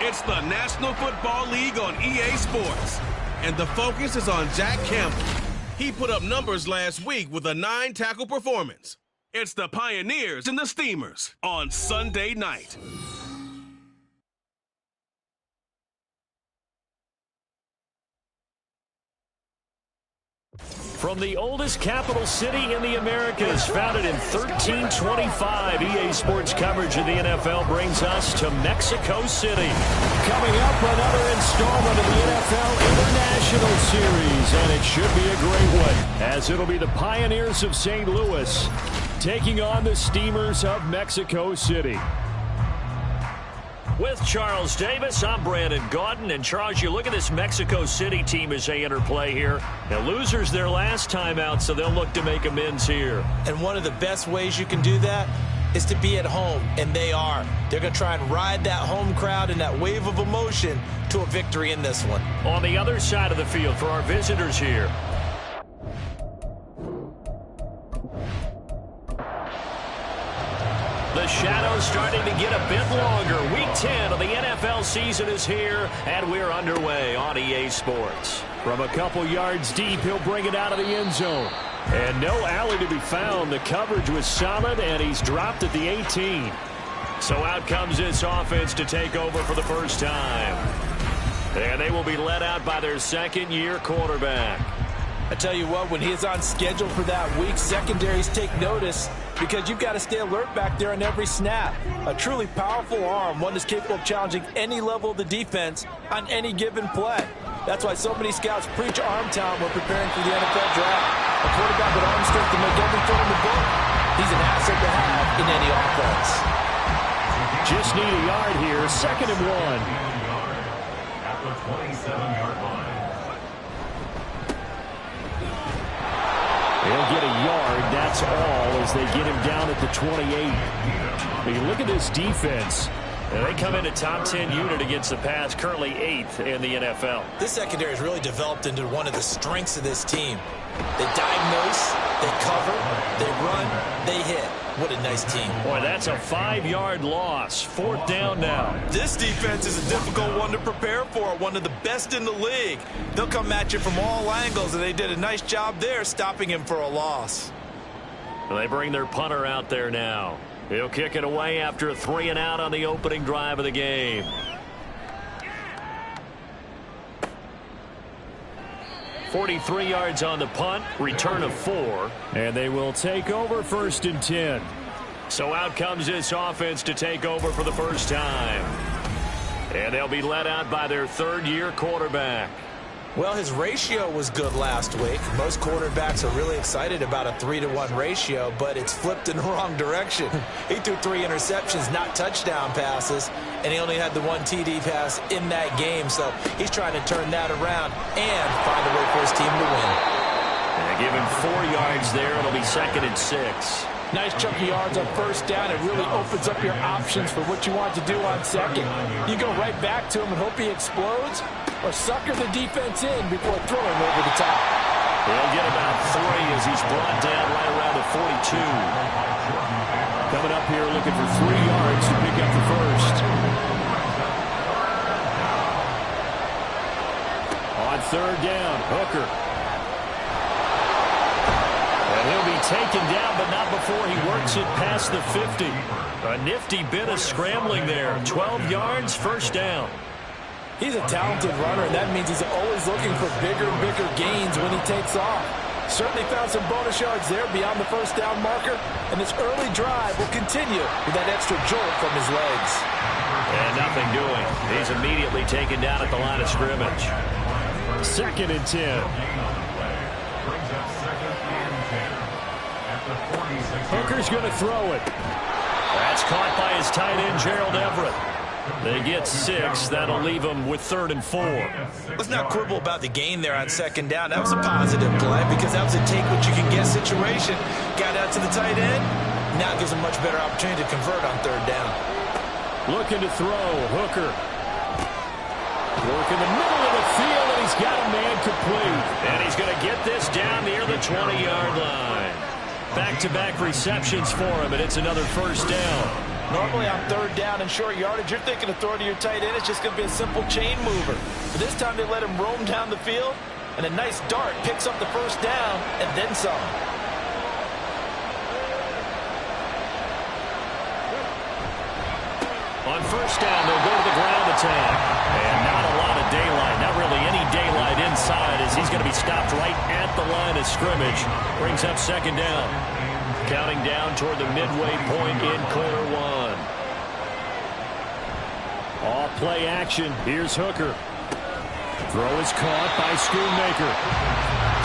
It's the National Football League on EA Sports, and the focus is on Jack Campbell. He put up numbers last week with a 9-tackle performance. It's the Pioneers and the Steamers on Sunday night. From the oldest capital city in the Americas, founded in 1325, EA Sports coverage of the NFL brings us to Mexico City. Coming up, another installment of the NFL International Series, and it should be a great one, as it'll be the Pioneers of St. Louis taking on the Steamers of Mexico City. With Charles Davis, I'm Brandon Gaudin. And Charles, you look at this Mexico City team as they interplay here. Now, losers their last time out, so they'll look to make amends here. And one of the best ways you can do that is to be at home, and they are. They're going to try and ride that home crowd and that wave of emotion to a victory in this one. On the other side of the field for our visitors here. The shadow's starting to get a bit longer. Week 10 of the NFL season is here, and we're underway on EA Sports. From a couple yards deep, he'll bring it out of the end zone. And no alley to be found. The coverage was solid, and he's dropped at the 18. So out comes this offense to take over for the first time. And they will be led out by their second-year quarterback. I tell you what, when he is on schedule for that week, secondaries take notice because you've got to stay alert back there on every snap. A truly powerful arm, one that's capable of challenging any level of the defense on any given play. That's why so many scouts preach arm talent when preparing for the NFL draft. A quarterback with arm strength to make every throw in the book, he's an asset to have in any offense. Just need a yard here, 2nd and 1. At the 27-yard line. He'll get a yard, that's all, as they get him down at the 28. But you look at this defense. They come in a top 10 unit against the pass, currently 8th in the NFL. This secondary has really developed into one of the strengths of this team. They diagnose, they cover, they run, they hit. What a nice team. Boy, that's a 5-yard loss. 4th down now. This defense is a difficult one to prepare for, one of the best in the league. They'll come at you from all angles, and they did a nice job there stopping him for a loss. Well, they bring their punter out there now. He'll kick it away after a 3-and-out on the opening drive of the game. .43 yards on the punt, return of 4. And they will take over 1st and 10. So out comes this offense to take over for the first time. And they'll be led out by their 3rd-year quarterback. Well, his ratio was good last week. Most quarterbacks are really excited about a 3-to-1 ratio, but it's flipped in the wrong direction. He threw 3 interceptions, not touchdown passes, and he only had the 1 TD pass in that game. So he's trying to turn that around and find a way for his team to win. And give him 4 yards there. It'll be 2nd and 6. Nice chunky yards on 1st down. It really opens up your options for what you want to do on 2nd. You go right back to him and hope he explodes, or sucker the defense in before throwing over the top. He'll get about 3 as he's brought down right around the 42. Coming up here looking for 3 yards to pick up the 1st. On 3rd down, Hooker. And he'll be taken down, but not before he works it past the 50. A nifty bit of scrambling there. 12 yards, 1st down. He's a talented runner, and that means he's always looking for bigger and bigger gains when he takes off. Certainly found some bonus yards there beyond the 1st down marker, and this early drive will continue with that extra jolt from his legs. And nothing doing. He's immediately taken down at the line of scrimmage. 2nd and 10. Hooker's going to throw it. That's caught by his tight end, Gerald Everett. They get 6. That'll leave them with 3rd and 4. Let's not quibble about the gain there on 2nd down. That was a positive play because that was a take-what-you-can-get situation. Got out to the tight end. Now gives him a much better opportunity to convert on 3rd down. Looking to throw. Hooker. Work in the middle of the field, and he's got a man complete. And he's going to get this down near the 20-yard line. Back-to-back receptions for him, and it's another 1st down. Normally on third down and short yardage, you're thinking of throwing to your tight end. It's just going to be a simple chain mover. But this time they let him roam down the field, and a nice dart picks up the first down and then some. On first down, they'll go to the ground attack. And not a lot of daylight, not really any daylight inside, as he's going to be stopped right at the line of scrimmage. Brings up second down. Counting down toward the midway point in quarter one. Off play action. Here's Hooker. Throw is caught by Schoonmaker.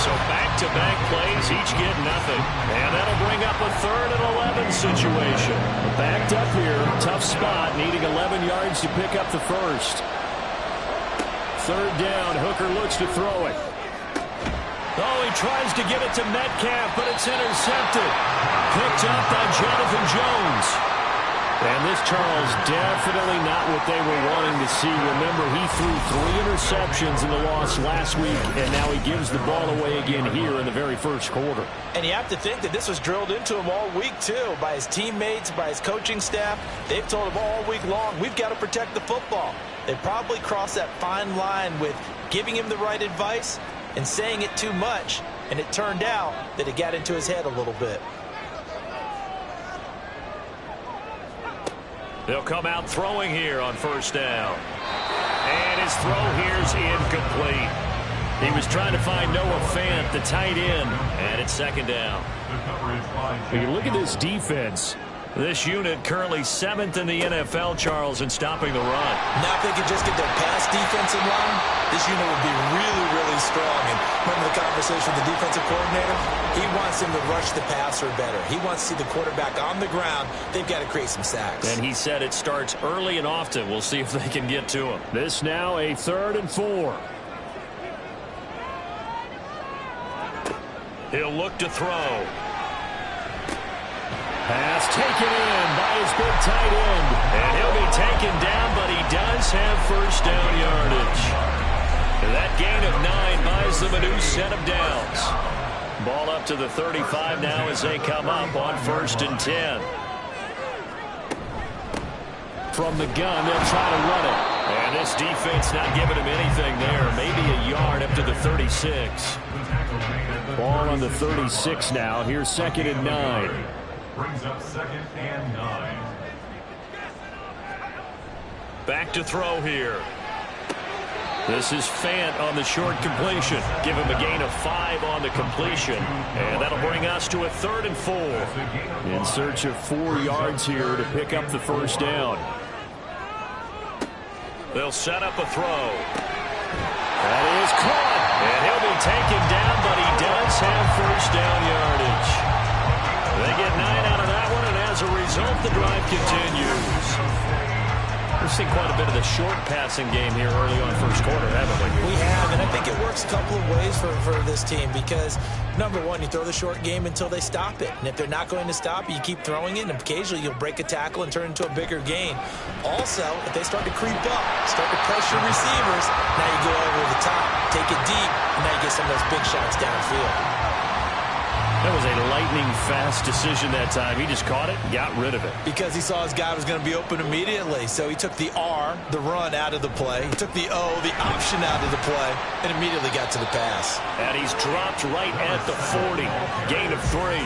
So back-to-back plays, each get nothing. And that'll bring up a 3rd and 11 situation. Backed up here, tough spot, needing 11 yards to pick up the first. Third down, Hooker looks to throw it. Oh, he tries to get it to Metcalf, but it's intercepted. Picked up by Jonathan Jones. And this, Charles, definitely not what they were wanting to see. Remember, he threw 3 interceptions in the loss last week, and now he gives the ball away again here in the very first quarter. And you have to think that this was drilled into him all week, too, by his teammates, by his coaching staff. They've told him all week long, we've got to protect the football. They probably crossed that fine line with giving him the right advice and saying it too much, and it turned out that it got into his head a little bit. They'll come out throwing here on first down. And his throw here's incomplete. He was trying to find Noah Fant, the tight end, and it's second down. When you look at this defense, this unit currently 7th in the NFL, Charles, in stopping the run. Now if they could just get their pass defense in line, this unit would be really, really strong. And remember the conversation with the defensive coordinator? He wants them to rush the passer better. He wants to see the quarterback on the ground. They've got to create some sacks. And he said it starts early and often. We'll see if they can get to him. This now a 3rd and 4. He'll look to throw. Pass taken in by his big tight end. And he'll be taken down, but he does have first down yardage. And that gain of 9 buys them a new set of downs. Ball up to the 35 now as they come up on 1st and 10. From the gun, they'll try to run it. And this defense not giving him anything there. Maybe a yard up to the 36. Ball on the 36 now. Here's 2nd and 9. Brings up 2nd and 9. Back to throw here. This is Fant on the short completion. Give him a gain of 5 on the completion. And that'll bring us to a 3rd and 4. In search of 4 yards here to pick up the first down. They'll set up a throw. That is caught. And he'll be taken down, but he does have first down yardage. They get 9 out of that one, and as a result, the drive continues. We've seen quite a bit of the short passing game here early on first quarter, haven't we? We have, and I think it works a couple of ways for this team because, number one, you throw the short game until they stop it. And if they're not going to stop it, you keep throwing it, and occasionally you'll break a tackle and turn it into a bigger gain. Also, if they start to creep up, start to pressure receivers, now you go over the top, take it deep, and now you get some of those big shots downfield. That was a lightning-fast decision that time. He just caught it and got rid of it. Because he saw his guy was going to be open immediately. So he took the R, the run, out of the play. He took the O, the option, out of the play, and immediately got to the pass. And he's dropped right at the 40. Gain of 3.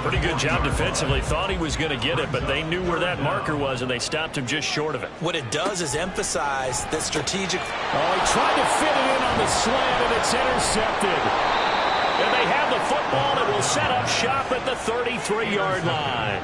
Pretty good job defensively. Thought he was going to get it, but they knew where that marker was, and they stopped him just short of it. What it does is emphasize that strategic. Oh, he tried to fit it in on the slant, and it's intercepted. And they have the football and will set up shop at the 33-yard line.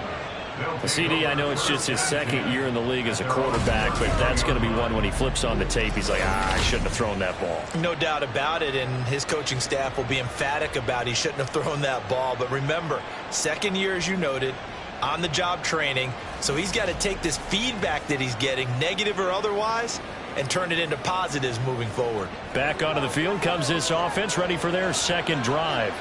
CD, I know it's just his 2nd year in the league as a quarterback, but that's going to be one when he flips on the tape. He's like, I shouldn't have thrown that ball. No doubt about it, and his coaching staff will be emphatic about he shouldn't have thrown that ball. But remember, 2nd year, as you noted, on-the-job training, so he's got to take this feedback that he's getting, negative or otherwise, and turn it into positives moving forward. Back onto the field comes this offense, ready for their 2nd drive.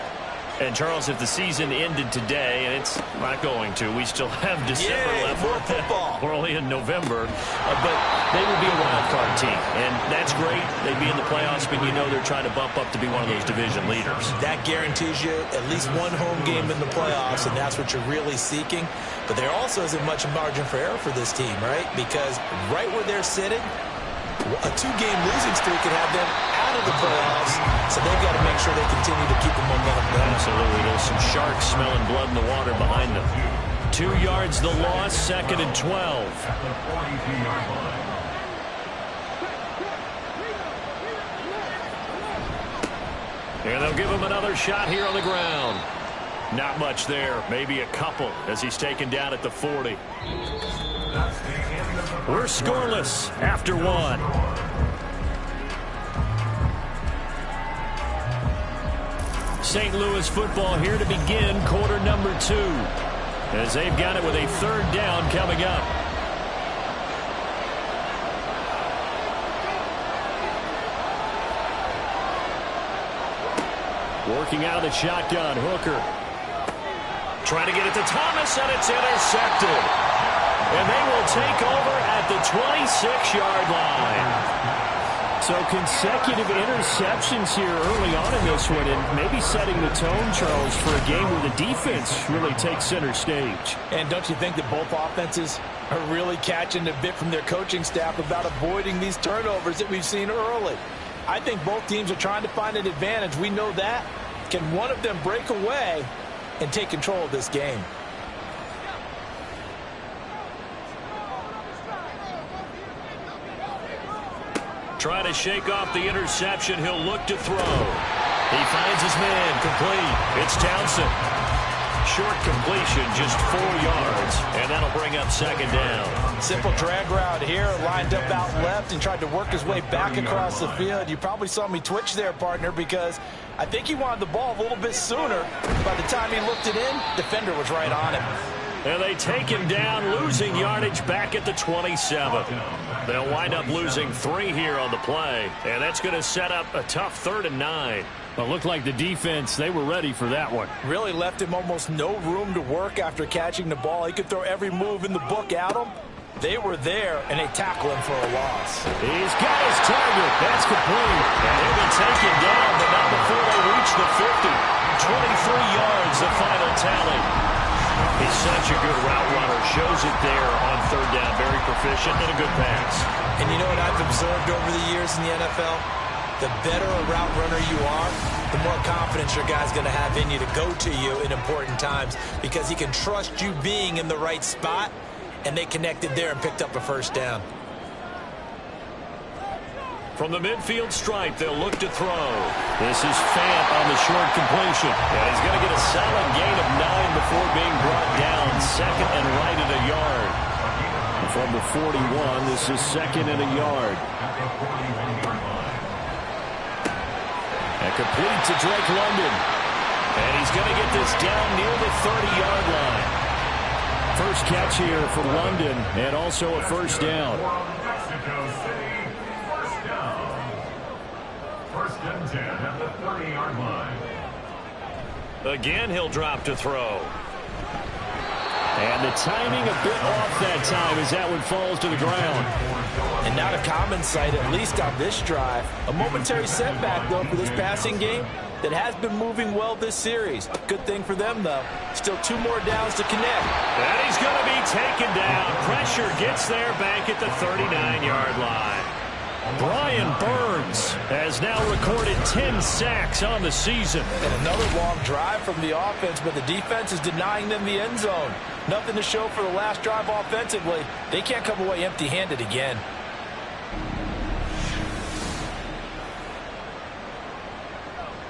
And, Charles, if the season ended today, and it's not going to, we still have December left. More football. We're only in November. But they would be a wild card team. And that's great. They'd be in the playoffs, but you know they're trying to bump up to be one of those division leaders. That guarantees you at least one home game in the playoffs, and that's what you're really seeking. But there also isn't much margin for error for this team, right? Because right where they're sitting, a 2-game losing streak could have them out of the playoffs, so they've got to make sure they continue to keep the momentum going. Absolutely. There's some sharks smelling blood in the water behind them. 2 yards the loss, 2nd and 12. At the 42-yard line. And they'll give him another shot here on the ground. Not much there. Maybe a couple as he's taken down at the 40. We're scoreless after 1. St. Louis football here to begin quarter number 2. As they've got it with a 3rd down coming up. Working out of the shotgun, Hooker. Trying to get it to Thomas, and it's intercepted. And they will take over at the 26-yard line. So consecutive interceptions here early on in this one, and maybe setting the tone, Charles, for a game where the defense really takes center stage. And don't you think that both offenses are really catching a bit from their coaching staff about avoiding these turnovers that we've seen early? I think both teams are trying to find an advantage. We know that. Can one of them break away and take control of this game? Trying to shake off the interception. He'll look to throw. He finds his man. Complete. It's Townsend. Short completion, just 4 yards, and that'll bring up 2nd down. Simple drag route here, lined up out left and tried to work his way back across the field. You probably saw me twitch there, partner, because I think he wanted the ball a little bit sooner. By the time he looked it in, defender was right on him. And they take him down, losing yardage back at the 27. They'll wind up losing 3 here on the play, and that's going to set up a tough 3rd and 9. Well, it looked like the defense, they were ready for that one. Really left him almost no room to work after catching the ball. He could throw every move in the book at him. They were there, and they tackle him for a loss. He's got his target. That's complete. And he'll be taken down, but not before they reach the 50. 23 yards, the final tally. He's such a good route runner. Shows it there on 3rd down. Very proficient and a good pass. And you know what I've observed over the years in the NFL? The better a route runner you are, the more confidence your guy's going to have in you to go to you in important times because he can trust you being in the right spot, and they connected there and picked up a 1st down. From the midfield stripe, they'll look to throw. This is Fant on the short completion. And he's going to get a solid gain of 9 before being brought down. 2nd and right at a yard. From the 41, this is 2nd and a yard. And complete to Drake London. And he's going to get this down near the 30-yard line. First catch here for London, and also a 1st down. Mexico City, 1st down. 1st and 10 at the 30-yard line. Again, he'll drop to throw. And the timing a bit off that time as that one falls to the ground. And not a common sight, at least on this drive. A momentary setback, though, for this passing game that has been moving well this series. Good thing for them, though. Still 2 more downs to connect. And he's going to be taken down. Pressure gets there back at the 39-yard line. Brian Burns has now recorded 10 sacks on the season. And another long drive from the offense, but the defense is denying them the end zone. Nothing to show for the last drive offensively. They can't come away empty-handed again.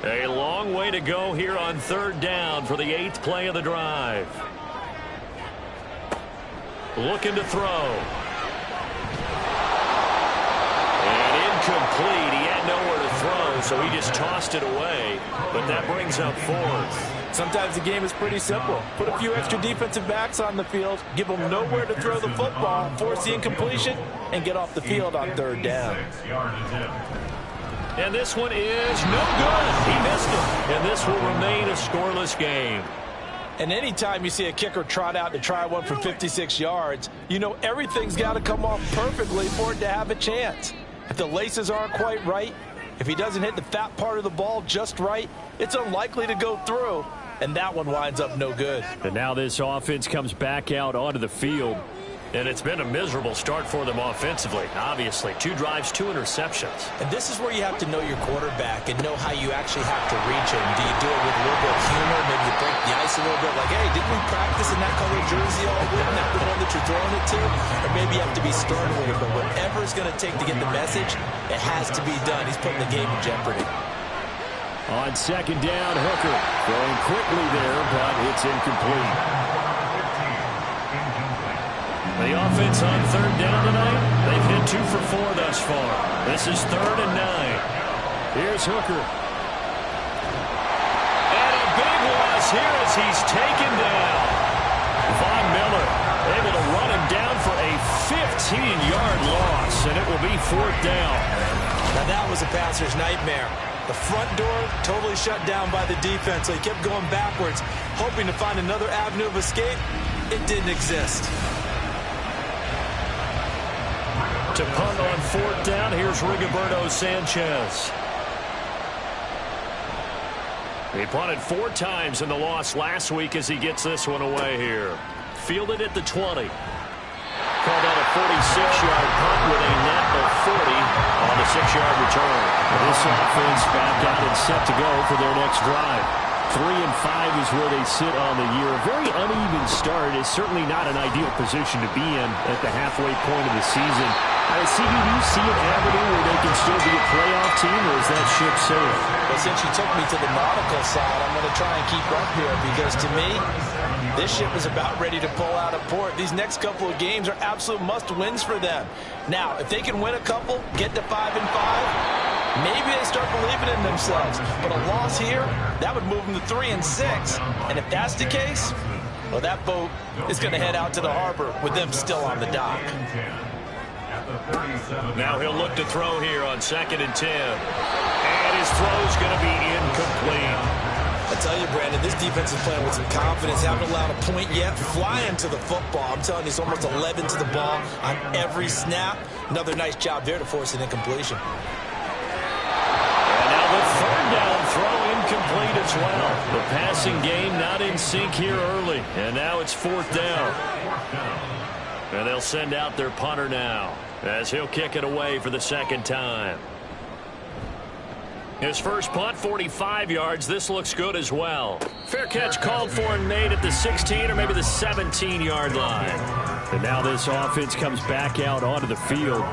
A long way to go here on 3rd down for the 8th play of the drive. Looking to throw. Complete. He had nowhere to throw, so he just tossed it away. But that brings up 4th. Sometimes the game is pretty simple. Put a few extra defensive backs on the field, give them nowhere to throw the football, force the incompletion, and get off the field on 3rd down. And this one is no good. He missed it. And this will remain a scoreless game. And anytime you see a kicker trot out to try one from 56 yards, you know everything's got to come off perfectly for it to have a chance. If the laces aren't quite right, if he doesn't hit the fat part of the ball just right, it's unlikely to go through. And that one winds up no good. And now this offense comes back out onto the field. And it's been a miserable start for them offensively. Obviously, 2 drives, 2 interceptions. And this is where you have to know your quarterback and know how you actually have to reach him. Do you do it with a little bit of humor? Maybe you break the ice a little bit. Like, hey, didn't we practice in that color jersey all week? Not the one that you're throwing it to? Or maybe you have to be stern with it. But whatever it's going to take to get the message, it has to be done. He's putting the game in jeopardy. On second down, Hooker throwing quickly there, but it's incomplete. The offense on third down tonight, they've hit 2 for 4 thus far. This is 3rd and 9. Here's Hooker. And a big loss here as he's taken down. Von Miller able to run him down for a 15-yard loss, and it will be 4th down. Now that was a passer's nightmare. The front door totally shut down by the defense, so he kept going backwards, hoping to find another avenue of escape. It didn't exist. To punt on 4th down, here's Rigoberto Sanchez. He punted 4 times in the loss last week as he gets this one away here. Fielded at the 20. Called out a 46-yard punt with a net of 40 on the 6-yard return. This offense back out and set to go for their next drive. 3-5 is where they sit on the year. A very uneven start is certainly not an ideal position to be in at the halfway point of the season. CD, do you see an avenue where they can still be a playoff team, or is that ship sailed? Well, since you took me to the nautical side, I'm going to try and keep up here because, to me, this ship is about ready to pull out of port. These next couple of games are absolute must-wins for them. Now, if they can win a couple, get to 5-5, maybe they start believing in themselves. But a loss here, that would move them to 3-6. And if that's the case, well, that boat is going to head out to the harbor with them still on the dock. Now he'll look to throw here on 2nd and 10. And his throw's going to be incomplete. I tell you, Brandon, this defense is playing with some confidence. Haven't allowed a point yet. Flying to the football. I'm telling you, it's almost 11 to the ball on every snap. Another nice job there to force an incompletion. And now the 3rd down throw incomplete as well. The passing game not in sync here early. And now it's 4th down. And they'll send out their punter now as he'll kick it away for the 2nd time. His first punt, 45 yards. This looks good as well. Fair catch called for and made at the 16 or maybe the 17-yard line. And now this offense comes back out onto the field.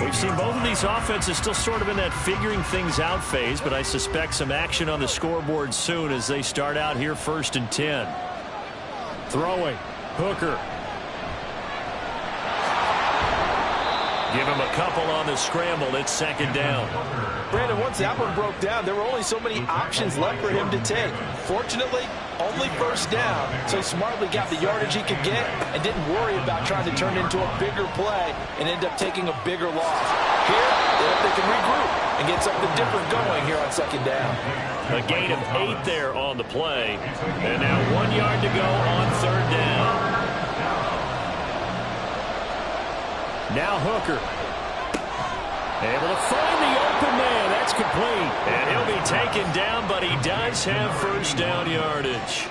We've seen both of these offenses still sort of in that figuring things out phase, but I suspect some action on the scoreboard soon as they start out here 1st and 10. Throwing. Hooker. Give him a couple on the scramble. It's 2nd down. Brandon, once that one broke down, there were only so many options left for him to take. Fortunately, only 1st down, so he smartly got the yardage he could get and didn't worry about trying to turn it into a bigger play and end up taking a bigger loss. Here, they can regroup and get something different going here on 2nd down. A gain of 8 there on the play. And now 1 yard to go on 3rd down. Now Hooker. Able to find the open man. That's complete. And he'll be taken down, but he does have 1st down yardage.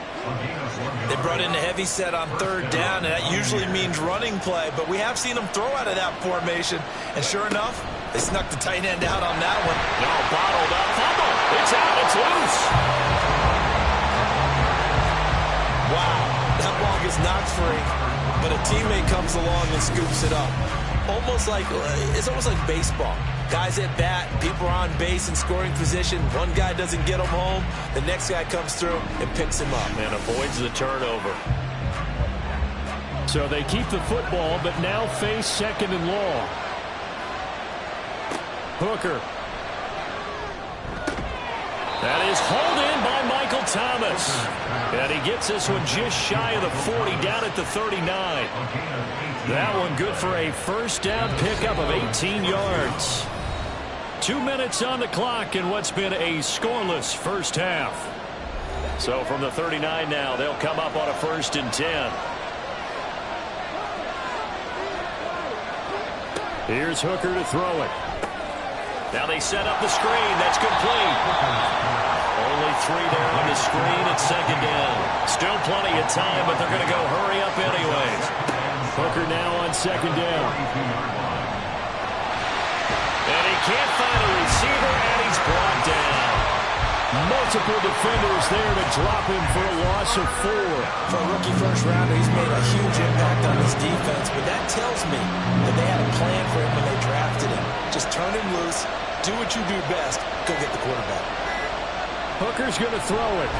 They brought in the heavy set on 3rd down, and that usually means running play. But we have seen them throw out of that formation. And sure enough, they snuck the tight end out on that one. No, bottled up. Fumble. It's out. It's loose. Wow. That ball gets knocked free, but a teammate comes along and scoops it up. It's almost like baseball. Guys at bat, people are on base in scoring position. One guy doesn't get him home. The next guy comes through and picks him up. And avoids the turnover. So they keep the football, but now face 2nd and long. Hooker. That is hauled in by Michael Thomas. And he gets this one just shy of the 40, down at the 39. That one good for a 1st down pickup of 18 yards. 2 minutes on the clock in what's been a scoreless first half. So from the 39 now, they'll come up on a 1st and 10. Here's Hooker to throw it. Now they set up the screen. That's complete. Only 3 there on the screen at 2nd down. Still plenty of time, but they're going to go hurry up anyways. Hooker now on 2nd down. And he can't find a receiver, and he's brought down. Multiple defenders there to drop him for a loss of 4. For a rookie first rounder, he's made a huge impact on this defense, but that tells me that they had a plan for him when they drafted him. Just turn him loose, do what you do best, go get the quarterback. Hooker's going to throw it.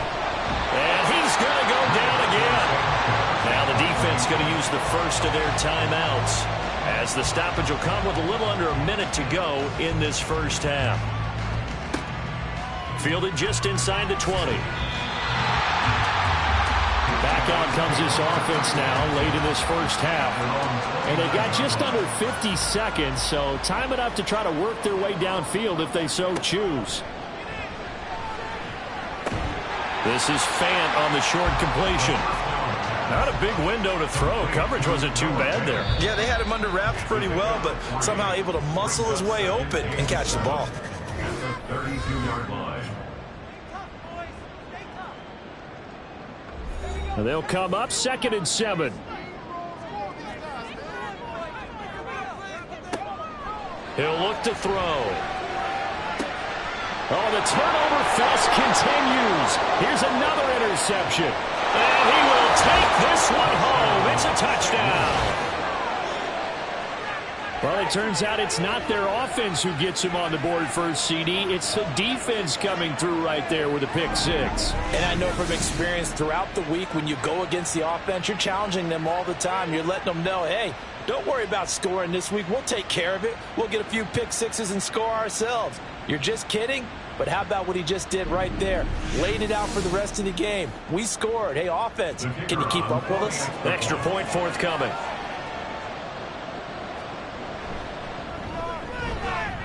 And he's going to go down again. Now the defense going to use the first of their timeouts, as the stoppage will come with a little under a minute to go in this first half. Fielded just inside the 20. Back out comes this offense now late in this first half. And they got just under 50 seconds, so time enough to try to work their way downfield if they so choose. This is Fant on the short completion. Not a big window to throw. Coverage wasn't too bad there. Yeah, they had him under wraps pretty well, but somehow able to muscle his way open and catch the ball. At the 32-yard line. They'll come up 2nd and 7. He'll look to throw. Oh, the turnover fest continues. Here's another interception. And he will take this one home. It's a touchdown. Well, it turns out it's not their offense who gets him on the board first, CD. It's the defense coming through right there with a pick 6. And I know from experience throughout the week, when you go against the offense, you're challenging them all the time. You're letting them know, hey, don't worry about scoring this week. We'll take care of it. We'll get a few pick 6s and score ourselves. You're just kidding? But how about what he just did right there? Laid it out for the rest of the game. We scored. Hey, offense, can you keep up with us? Extra point forthcoming.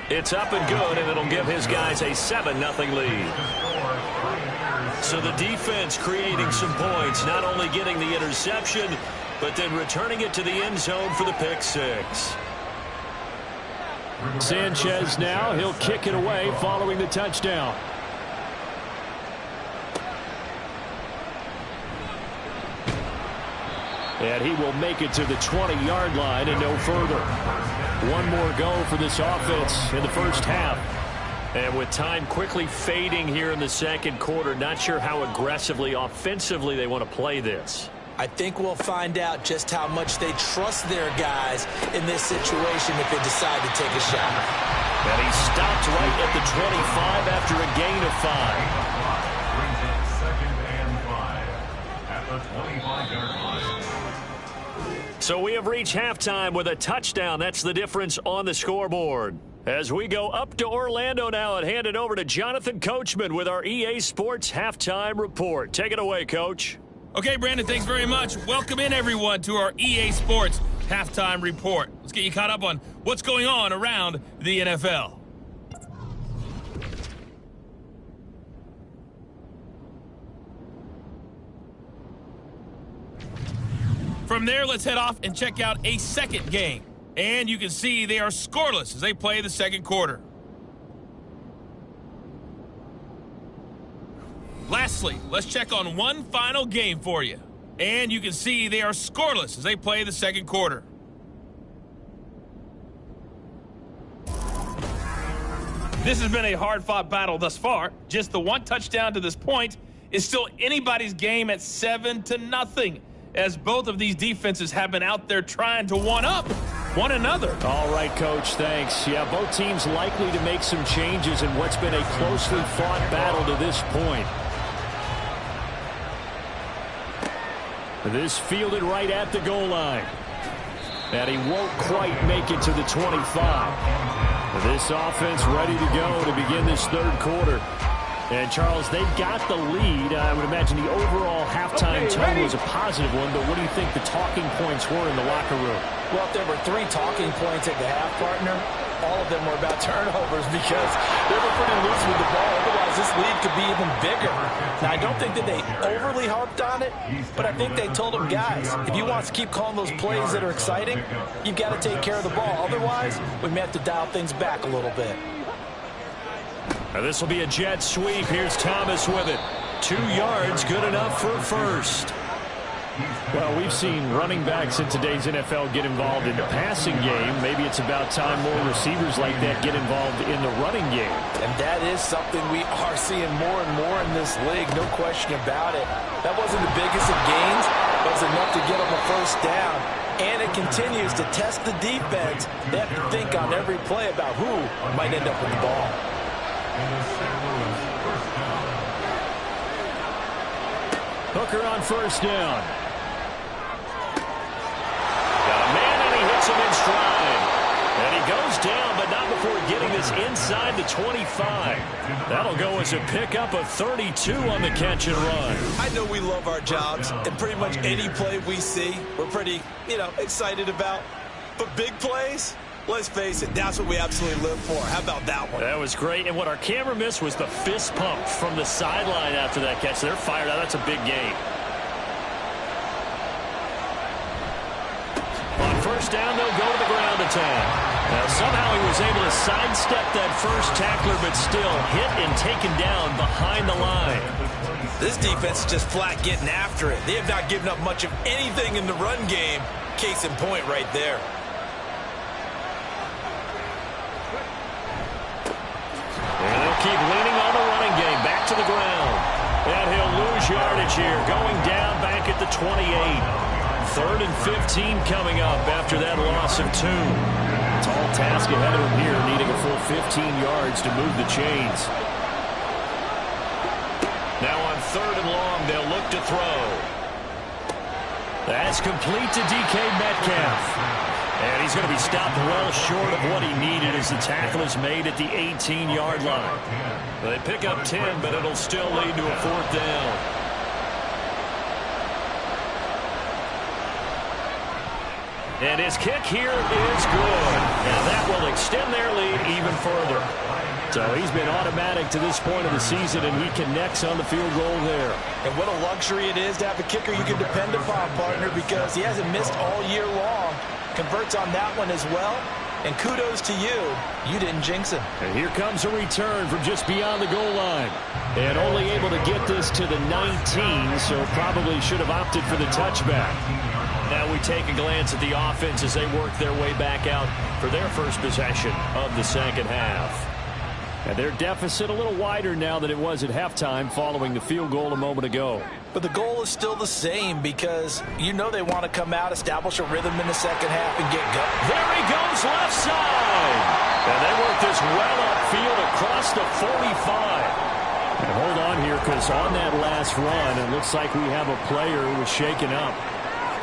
It's up and good, and it'll give his guys a 7-0 lead. So the defense creating some points, not only getting the interception, but then returning it to the end zone for the pick 6. Sanchez now, he'll kick it away following the touchdown. And he will make it to the 20-yard line and no further. One more go for this offense in the first half. And with time quickly fading here in the second quarter, not sure how aggressively, offensively they want to play this. I think we'll find out just how much they trust their guys in this situation if they decide to take a shot. And he stopped right at the 25 after a gain of 5. Brings up 2nd and 5 at the 25-yard line. So we have reached halftime with a touchdown. That's the difference on the scoreboard. As we go up to Orlando now and hand it over to Jonathan Coachman with our EA Sports Halftime Report. Take it away, Coach. Okay, Brandon, thanks very much. Welcome in, everyone, to our EA Sports Halftime Report. Let's get you caught up on what's going on around the NFL. From there, let's head off and check out a second game. And you can see they are scoreless as they play the second quarter. Lastly, let's check on one final game for you. And you can see they are scoreless as they play the second quarter. This has been a hard-fought battle thus far. Just the one touchdown to this point is still anybody's game at 7-0, as both of these defenses have been out there trying to one-up one another. All right, Coach, thanks. Yeah, both teams likely to make some changes in what's been a closely fought battle to this point. This fielded right at the goal line. And he won't quite make it to the 25. This offense ready to go to begin this third quarter. And, Charles, they've got the lead. I would imagine the overall halftime tone was a positive one, but what do you think the talking points were in the locker room? Well, if there were 3 talking points at the half, partner, all of them were about turnovers because they were pretty loose with the ball. Otherwise, this lead could be even bigger. Now, I don't think that they overly harped on it, but I think they told them, guys, if you want to keep calling those plays that are exciting, you've got to take care of the ball. Otherwise, we may have to dial things back a little bit. Now this will be a jet sweep. Here's Thomas with it. 2 yards, good enough for a first. Well, we've seen running backs in today's NFL get involved in the passing game. Maybe it's about time more receivers like that get involved in the running game. And that is something we are seeing more and more in this league, no question about it. That wasn't the biggest of gains, but it was enough to get them a first down. And it continues to test the defense. They have to think on every play about who might end up with the ball. Hooker on first down. Got a man, and he hits him in stride. And he goes down, but not before getting this inside the 25. That'll go as a pickup of 32 on the catch and run. I know we love our jobs, and pretty much any play we see, we're pretty, excited about. But big plays, let's face it, that's what we absolutely live for. How about that one? That was great. And what our camera missed was the fist pump from the sideline after that catch. They're fired out. That's a big gain. On first down, they'll go to the ground attack. Now, somehow he was able to sidestep that first tackler, but still hit and taken down behind the line. This defense is just flat getting after it. They have not given up much of anything in the run game. Case in point right there. And they'll keep leaning on the running game. Back to the ground. And he'll lose yardage here. Going down back at the 28. 3rd and 15 coming up after that loss of 2. Tall task ahead of him here, needing a full 15 yards to move the chains. Now on 3rd and long, they'll look to throw. That's complete to DK Metcalf. And he's going to be stopped well short of what he needed as the tackle is made at the 18-yard line. They pick up 10, but it'll still lead to a 4th down. And his kick here is good. And that will extend their lead even further. So he's been automatic to this point of the season, and he connects on the field goal there. And what a luxury it is to have a kicker you can depend upon, partner, because he hasn't missed all year long. Converts on that one as well. And kudos to you. You didn't jinx him. And here comes a return from just beyond the goal line. And only able to get this to the 19, so probably should have opted for the touchback. Now we take a glance at the offense as they work their way back out for their first possession of the second half. And their deficit a little wider now than it was at halftime following the field goal a moment ago. But the goal is still the same because they want to come out, establish a rhythm in the second half, and get going. There he goes left side. And they work this well upfield across the 45. And hold on here because on that last run, it looks like we have a player who was shaken up.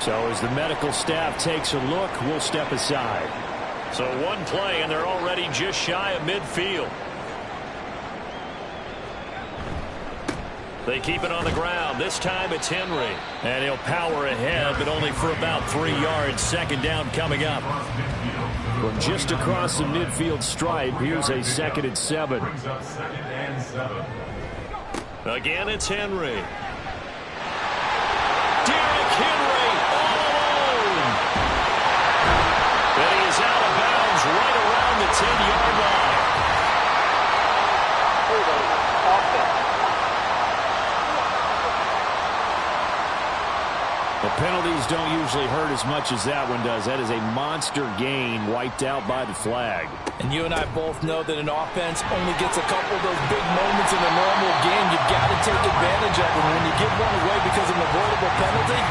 So as the medical staff takes a look, we'll step aside. So one play, and they're already just shy of midfield. They keep it on the ground. This time it's Henry. And he'll power ahead, but only for about 3 yards. Second down coming up. From just across the midfield stripe, here's a 2nd and 7. Again, it's Henry. Derrick Henry all alone. And he is out of bounds right around the 10-yard line. The penalties don't usually hurt as much as that one does. That is a monster gain wiped out by the flag. And you and I both know that an offense only gets a couple of those big moments in a normal game. You've got to take advantage of them. When you give one away because of an avoidable penalty,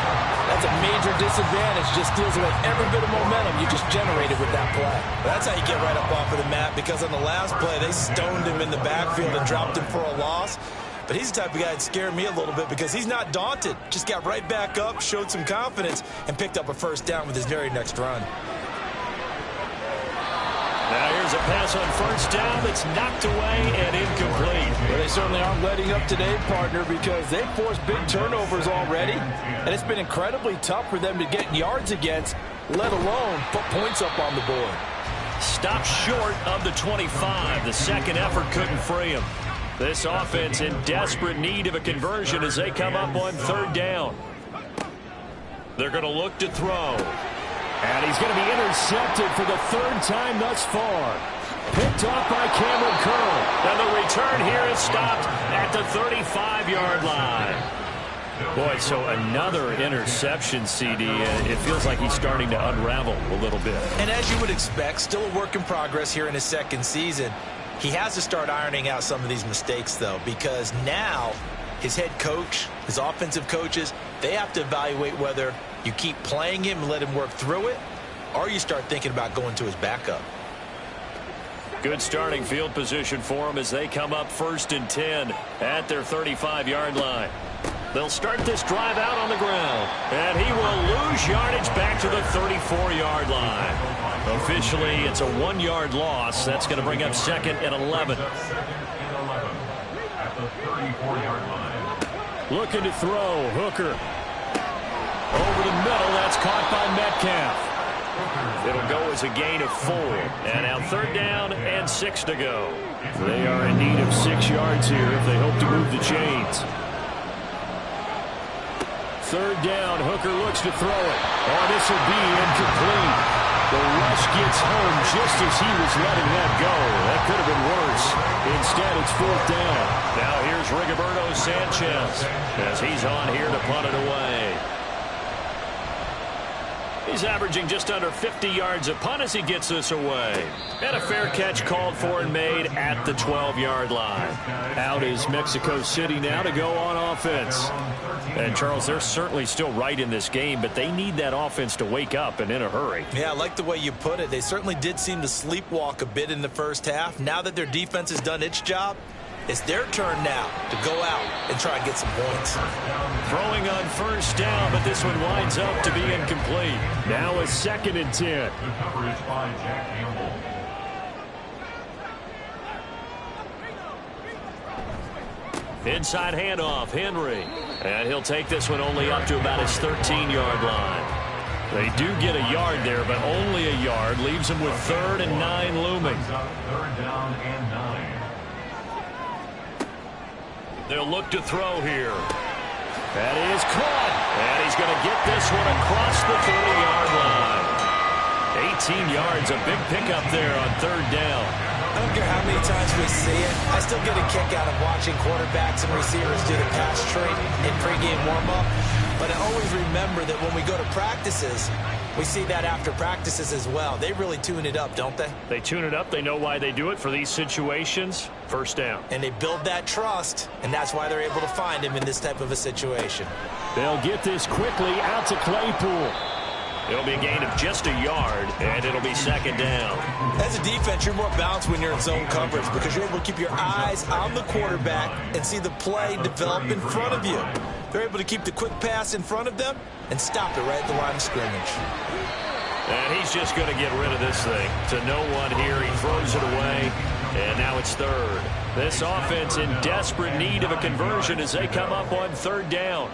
that's a major disadvantage. Just steals away every bit of momentum you just generated with that play. That's how you get right up off of the mat, because on the last play, they stoned him in the backfield and dropped him for a loss. But he's the type of guy that scared me a little bit because he's not daunted. Just got right back up, showed some confidence, and picked up a first down with his very next run. Now here's a pass on first down that's knocked away and incomplete. Well, they certainly aren't letting up today, partner, because they've forced big turnovers already. And it's been incredibly tough for them to get yards against, let alone put points up on the board. Stopped short of the 25. The second effort couldn't free him. This offense in desperate need of a conversion as they come up on third down. They're going to look to throw. And he's going to be intercepted for the third time thus far. Picked off by Cameron Curl. And the return here is stopped at the 35-yard line. Boy, so another interception, CD. It feels like he's starting to unravel a little bit. And as you would expect, still a work in progress here in his second season. He has to start ironing out some of these mistakes, though, because now his head coach, his offensive coaches, they have to evaluate whether you keep playing him and let him work through it, or you start thinking about going to his backup. Good starting field position for him as they come up 1st and 10 at their 35-yard line. They'll start this drive out on the ground, and he will lose yardage back to the 34-yard line. Officially, it's a 1-yard loss. That's going to bring up 2nd and 11. Looking to throw. Hooker. Over the middle. That's caught by Metcalf. It'll go as a gain of 4. And now 3rd down and 6 to go. They are in need of 6 yards here if they hope to move the chains. 3rd down. Hooker looks to throw it. Oh, this will be incomplete. The rush gets home just as he was letting that go. That could have been worse. Instead, it's 4th down. Now here's Rigoberto Sanchez as he's on here to punt it away. He's averaging just under 50 yards a punt as he gets this away. And a fair catch called for and made at the 12-yard line. Out is Mexico City now to go on offense. And, Charles, they're certainly still right in this game, but they need that offense to wake up and in a hurry. Yeah, I like the way you put it. They certainly did seem to sleepwalk a bit in the first half. Now that their defense has done its job, it's their turn now to go out and try and get some points. Throwing on 1st down, but this one winds up to be incomplete. Now a 2nd and 10. The coverage by Jack Campbell. Inside handoff, Henry. And he'll take this one only up to about his 13-yard line. They do get a yard there, but only a yard. Leaves them with 3rd and 9 looming. 3rd down and 9. They'll look to throw here. That is caught. And he's going to get this one across the 30-yard line. 18 yards, a big pickup there on 3rd down. I don't care how many times we see it. I still get a kick out of watching quarterbacks and receivers do the pass trade in pregame warm-up. But I always remember that when we go to practices, we see that after practices as well. They really tune it up, don't they? They tune it up. They know why they do it for these situations. 1st down. And they build that trust, and that's why they're able to find him in this type of a situation. They'll get this quickly out to Claypool. It'll be a gain of just a yard, and it'll be 2nd down. As a defense, you're more balanced when you're in zone coverage because you're able to keep your eyes on the quarterback and see the play develop in front of you. They're able to keep the quick pass in front of them and stop it right at the line of scrimmage. And he's just going to get rid of this thing. To no one here. He throws it away, and now it's 3rd. This offense in desperate need of a conversion as they come up on 3rd down.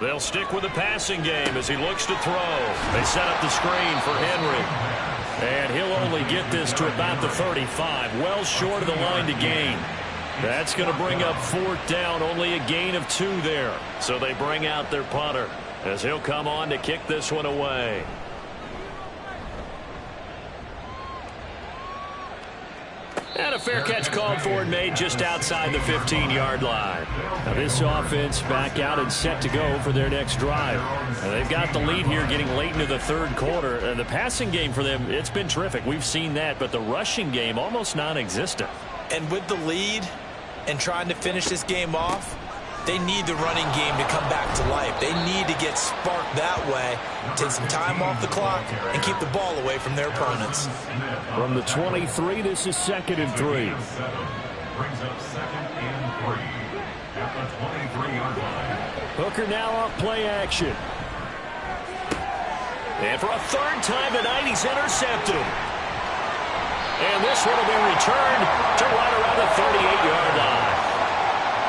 They'll stick with the passing game as he looks to throw. They set up the screen for Henry. And he'll only get this to about the 35, well short of the line to gain. That's going to bring up 4th down, only a gain of 2 there. So they bring out their punter as he'll come on to kick this one away. And a fair catch called for and made just outside the 15-yard line. Now this offense back out and set to go for their next drive. And they've got the lead here getting late into the 3rd quarter. The passing game for them, it's been terrific. We've seen that, but the rushing game almost non-existent. And with the lead and trying to finish this game off, they need the running game to come back to life. They need to get sparked that way, take some time off the clock, and keep the ball away from their opponents. From the 23, this is 2nd and 3. Brings up 2nd and 3 at the 23-yard line. Hooker now off play action. And for a 3rd time tonight, he's intercepted. And this one will be returned to right around the 38-yard line.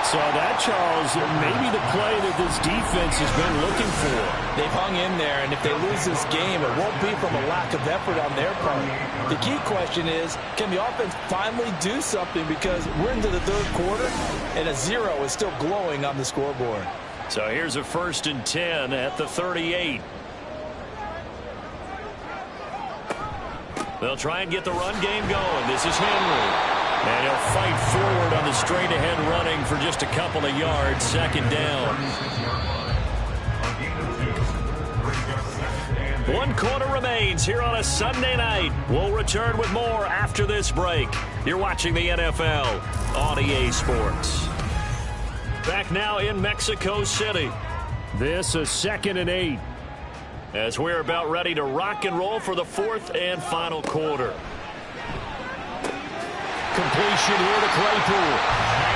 So that, Charles, maybe the play that this defense has been looking for. They've hung in there, and if they lose this game, it won't be from a lack of effort on their part. The key question is, can the offense finally do something? Because we're into the third quarter, and a 0 is still glowing on the scoreboard. So here's a 1st and 10 at the 38. They'll try and get the run game going. This is Henry. And he'll fight forward on the straight-ahead running for just a couple of yards. 2nd down. 1 quarter remains here on a Sunday night. We'll return with more after this break. You're watching the NFL on EA Sports. Back now in Mexico City. This is 2nd and 8. As we're about ready to rock and roll for the 4th and final quarter. Completion here to Claypool.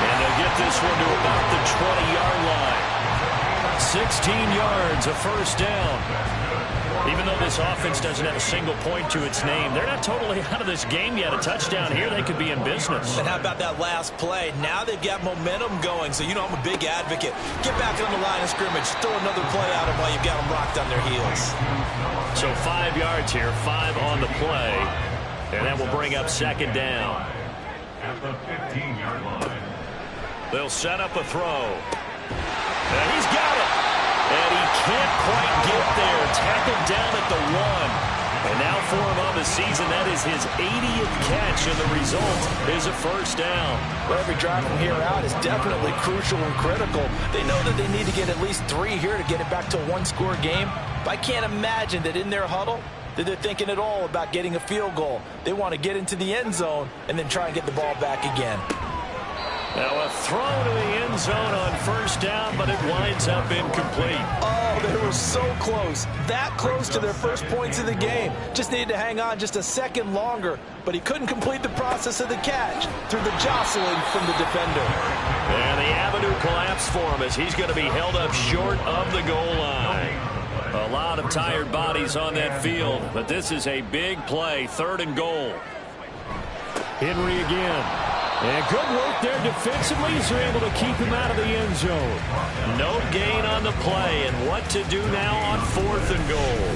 And they'll get this one to about the 20-yard line. 16 yards, a 1st down. Even though this offense doesn't have a single point to its name, they're not totally out of this game yet. A touchdown here, they could be in business. And how about that last play? Now they've got momentum going, so you know I'm a big advocate. Get back on the line of scrimmage. Throw another play at them while you've got them rocked on their heels. So 5 yards here, 5 on the play. And that will bring up 2nd down. At the 15-yard line. They'll set up a throw. And he's got it. And he can't quite get there. Tackled down at the 1. And now for him on the season, that is his 80th catch, and the result is a 1st down. Well, every drive from here out is definitely crucial and critical. They know that they need to get at least 3 here to get it back to a 1-score game. But I can't imagine that in their huddle that they're thinking at all about getting a field goal. They want to get into the end zone and then try and get the ball back again. Now a throw to the end zone on 1st down, but it winds up incomplete. Oh, they were so close. That close to their first points of the game. Just needed to hang on just a second longer, but he couldn't complete the process of the catch through the jostling from the defender. And the avenue collapsed for him as he's going to be held up short of the goal line. A lot of tired bodies on that field, but this is a big play, 3rd and goal. Henry again. And good work there defensively as they're able to keep him out of the end zone. No gain on the play, and what to do now on 4th and goal.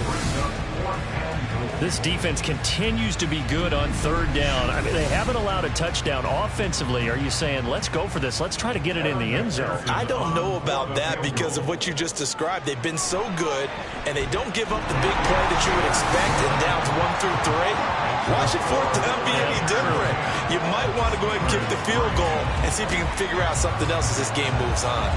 This defense continues to be good on 3rd down. I mean, they haven't allowed a touchdown offensively. Are you saying, let's go for this, let's try to get it in the end zone? I don't know about that because of what you just described. They've been so good, and they don't give up the big play that you would expect in downs 1 through 3. Why should 4th down be any different? You might want to go ahead and kick the field goal and see if you can figure out something else as this game moves on.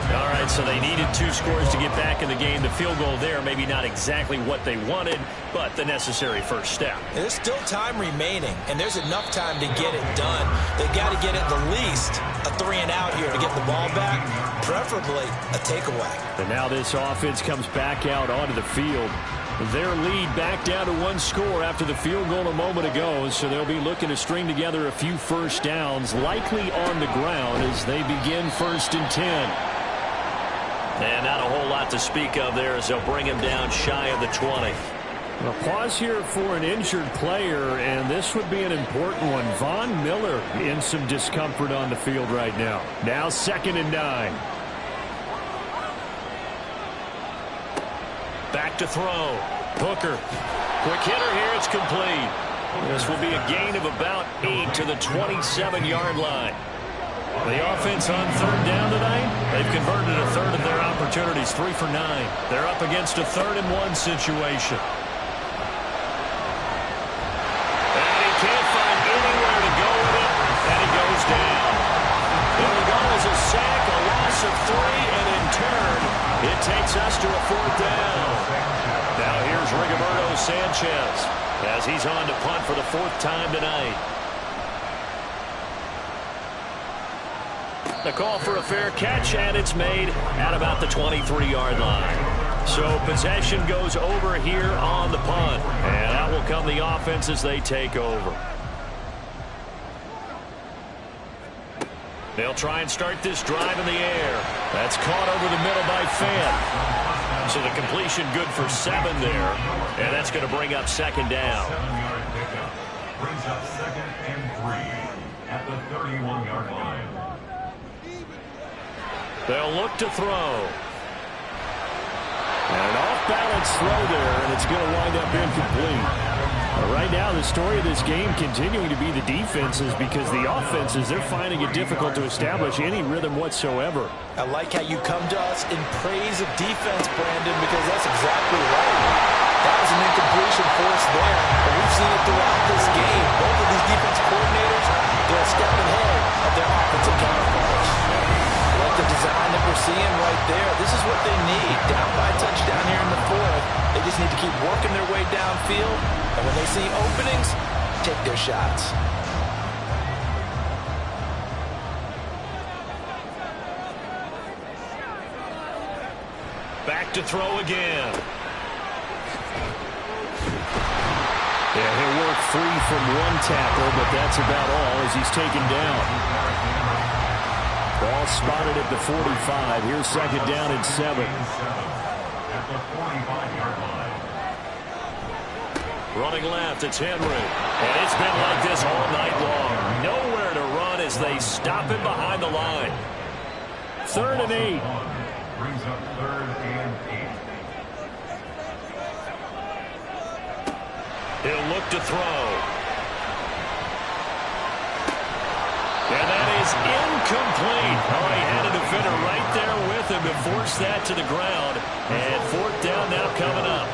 All right, so they needed 2 scores to get back in the game. The field goal there, maybe not exactly what they wanted, but the necessary first step. There's still time remaining, and there's enough time to get it done. They've got to get at the least a 3-and-out here to get the ball back, preferably a takeaway. And now this offense comes back out onto the field. Their lead back down to 1 score after the field goal a moment ago, so they'll be looking to string together a few first downs, likely on the ground as they begin 1st and 10. And not a whole lot to speak of there as they'll bring him down shy of the 20. A pause here for an injured player, and this would be an important one. Von Miller in some discomfort on the field right now. Now 2nd and 9. Back to throw. Hooker. Quick hitter here. It's complete. This will be a gain of about 8 to the 27-yard line. The offense on 3rd down tonight, they've converted a 1/3 of their opportunities, 3 for 9. They're up against a 3rd and 1 situation. And he can't find anywhere to go with it, and he goes down. And the goal is a sack, a loss of 3, and in turn, it takes us to a 4th down. Now here's Rigoberto Sanchez as he's on to punt for the 4th time tonight. The call for a fair catch, and it's made at about the 23-yard line. So possession goes over here on the punt, and out will come the offense as they take over. They'll try and start this drive in the air. That's caught over the middle by Fant. So the completion good for 7 there, and that's going to bring up 2nd down. 7-yard pickup brings up 2nd and 3 at the 31-yard line. They'll look to throw. And an off-balance throw there, and it's going to wind up incomplete. Right now, the story of this game continuing to be the defenses, because the offenses, they're finding it difficult to establish any rhythm whatsoever. I like how you come to us in praise of defense, Brandon, because that's exactly right. That was an incompletion for us there, but we've seen it throughout this game. Both of these defense coordinators, they're a step ahead of their offensive counterparts. I like the design that we're seeing right there. This is what they need. Down by a touchdown here in the fourth. They just need to keep working their way downfield. And when they see openings, take their shots. Back to throw again. Yeah, he'll work free from one tackle, but that's about all as he's taken down. Ball spotted at the 45. Here's second down and 7. At the 45-yard line. Running left, it's Henry. And it's been like this all night long. Nowhere to run as they stop him behind the line. 3rd and 8. Brings up 3rd and 8. He'll look to throw. And that is incomplete. Oh, he had a defender right there with him to force that to the ground. And 4th down now coming up.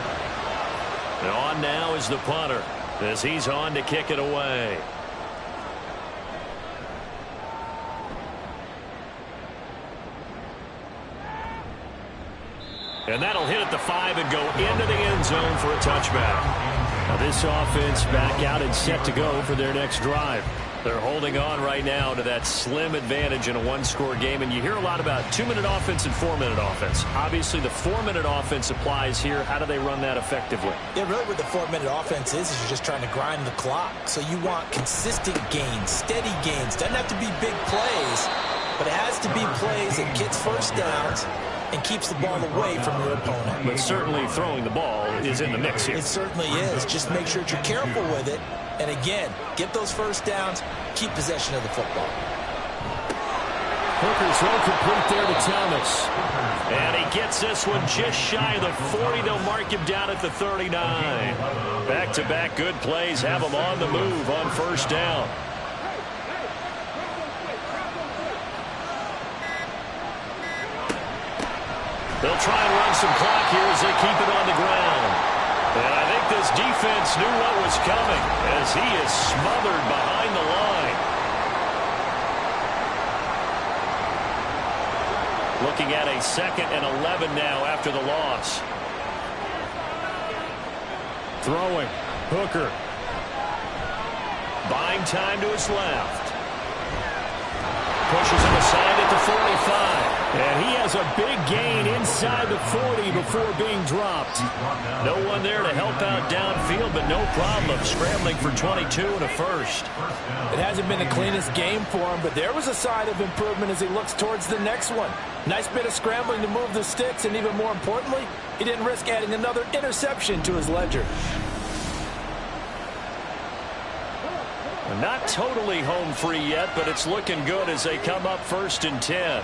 And on now is the punter as he's on to kick it away. And that'll hit at the 5 and go into the end zone for a touchback. Now this offense back out and set to go for their next drive. They're holding on right now to that slim advantage in a one-score game. And you hear a lot about 2-minute offense and 4-minute offense. Obviously, the 4-minute offense applies here. How do they run that effectively? Yeah, really what the 4-minute offense is you're just trying to grind the clock. So you want consistent gains, steady gains. Doesn't have to be big plays, but it has to be plays that gets first downs and keeps the ball away from your opponent. But certainly throwing the ball is in the mix here. It certainly is. Just make sure that you're careful with it. And again, get those first downs, keep possession of the football. Hooker's throw complete there to Thomas. And he gets this one just shy of the 40. They'll mark him down at the 39. Back-to-back good plays have him on the move on first down. They'll try and run some clock here as they keep it on the ground. And I think this defense knew what was coming as he is smothered behind the line. Looking at a 2nd and 11 now after the loss. Throwing. Hooker. Buying time to his left. Pushes him aside at the 45. And he has a big gain inside the 40 before being dropped. No one there to help out downfield, but no problem scrambling for 22 and a first. It hasn't been the cleanest game for him, but there was a sign of improvement as he looks towards the next one. Nice bit of scrambling to move the sticks, and even more importantly, he didn't risk adding another interception to his ledger. Not totally home free yet, but it's looking good as they come up 1st and 10.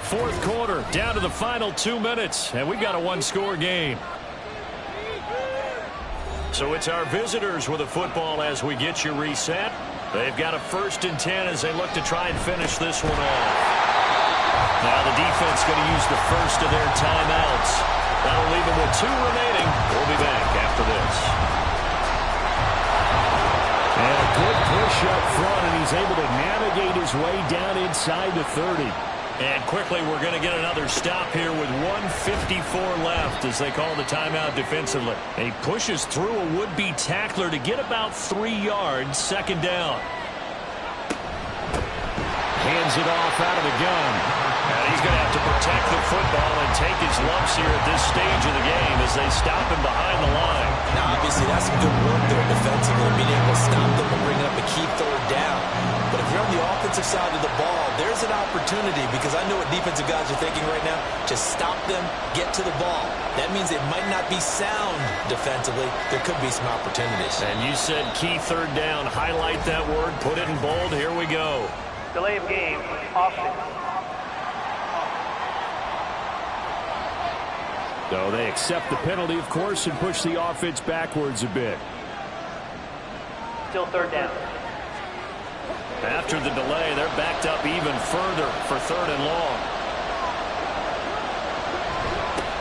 4th quarter, down to the final 2 minutes, and we've got a one-score game. So it's our visitors with a football as we get you reset. They've got a 1st and 10 as they look to try and finish this one off. Now the defense going to use the first of their timeouts. That'll leave them with 2 remaining. We'll be back after this. And a good push up front, and he's able to navigate his way down inside the 30. And quickly, we're going to get another stop here with 1:54 left as they call the timeout defensively. And he pushes through a would-be tackler to get about 3 yards, 2nd down. Hands it off out of the gun. And he's going to have to protect the football and take his lumps here at this stage of the game as they stop him behind the line. Now, obviously, that's some good work there defensively, being able to stop them and bring up a key 3rd down. But if you're on the offensive side of the ball, there's an opportunity, because I know what defensive guys are thinking right now. Just stop them, get to the ball. That means it might not be sound defensively. There could be some opportunities. And you said key 3rd down. Highlight that word, put it in bold. Here we go. Delay of game, offense. So they accept the penalty, of course, and push the offense backwards a bit. Still third down. After the delay, they're backed up even further for 3rd and long.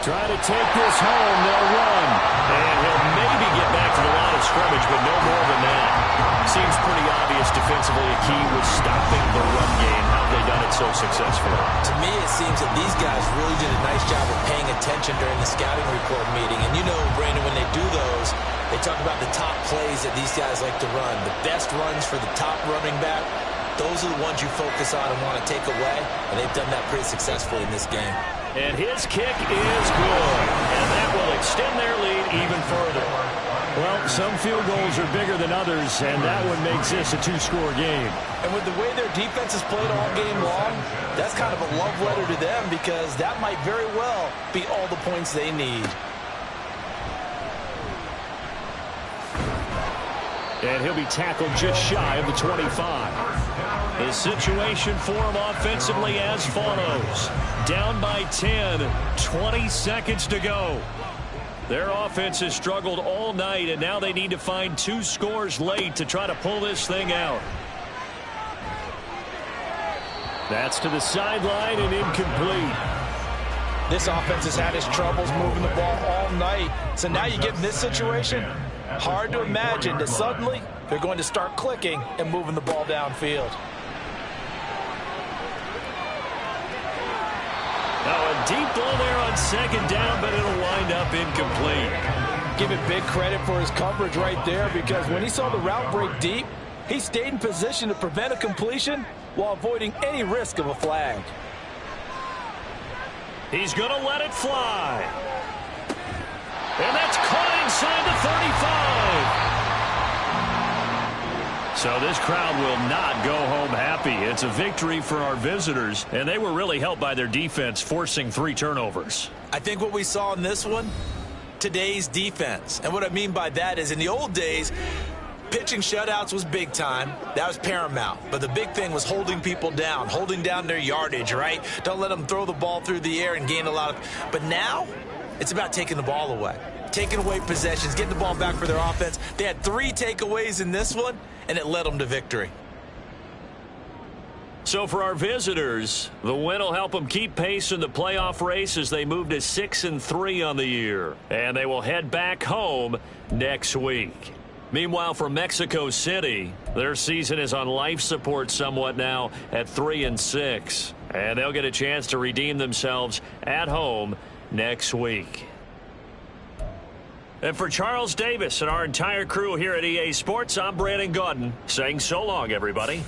Trying to take this home, they'll run. And he'll maybe get back to the line of scrimmage, but no more than that. Seems pretty obvious defensively a key was stopping the run game. How have they done it so successfully? To me, it seems that these guys really did a nice job of paying attention during the scouting report meeting. And you know, Brandon, when they do those, they talk about the top plays that these guys like to run. The best runs for the top running back, those are the ones you focus on and want to take away. And they've done that pretty successfully in this game. And his kick is good. And that will extend their lead even further. Well, some field goals are bigger than others, and that one makes this a 2-score game. And with the way their defense has played all game long, that's kind of a love letter to them because that might very well be all the points they need. And he'll be tackled just shy of the 25. The situation for him offensively as follows. Down by 10, 20 seconds to go. Their offense has struggled all night, and now they need to find 2 scores late to try to pull this thing out. That's to the sideline and incomplete. This offense has had its troubles moving the ball all night. So now you get in this situation, hard to imagine that suddenly they're going to start clicking and moving the ball downfield. Now a deep ball there on 2nd down, but it'll wind up incomplete. Give it big credit for his coverage right there because when he saw the route break deep, he stayed in position to prevent a completion while avoiding any risk of a flag. He's going to let it fly. And that's caught inside the 35. So this crowd will not go home happy. It's a victory for our visitors, and they were really helped by their defense, forcing 3 turnovers. I think what we saw in this one, today's defense. And what I mean by that is in the old days, pitching shutouts was big time. That was paramount. But the big thing was holding people down, holding down their yardage, right? Don't let them throw the ball through the air and gain a lot of... But now, it's about taking the ball away. Taking away possessions, getting the ball back for their offense. They had 3 takeaways in this one, and it led them to victory. So for our visitors, the win will help them keep pace in the playoff race as they move to 6-3 on the year. And they will head back home next week. Meanwhile, for Mexico City, their season is on life support somewhat now at 3-6. And they'll get a chance to redeem themselves at home next week. And for Charles Davis and our entire crew here at EA Sports, I'm Brandon Gaudin saying so long, everybody.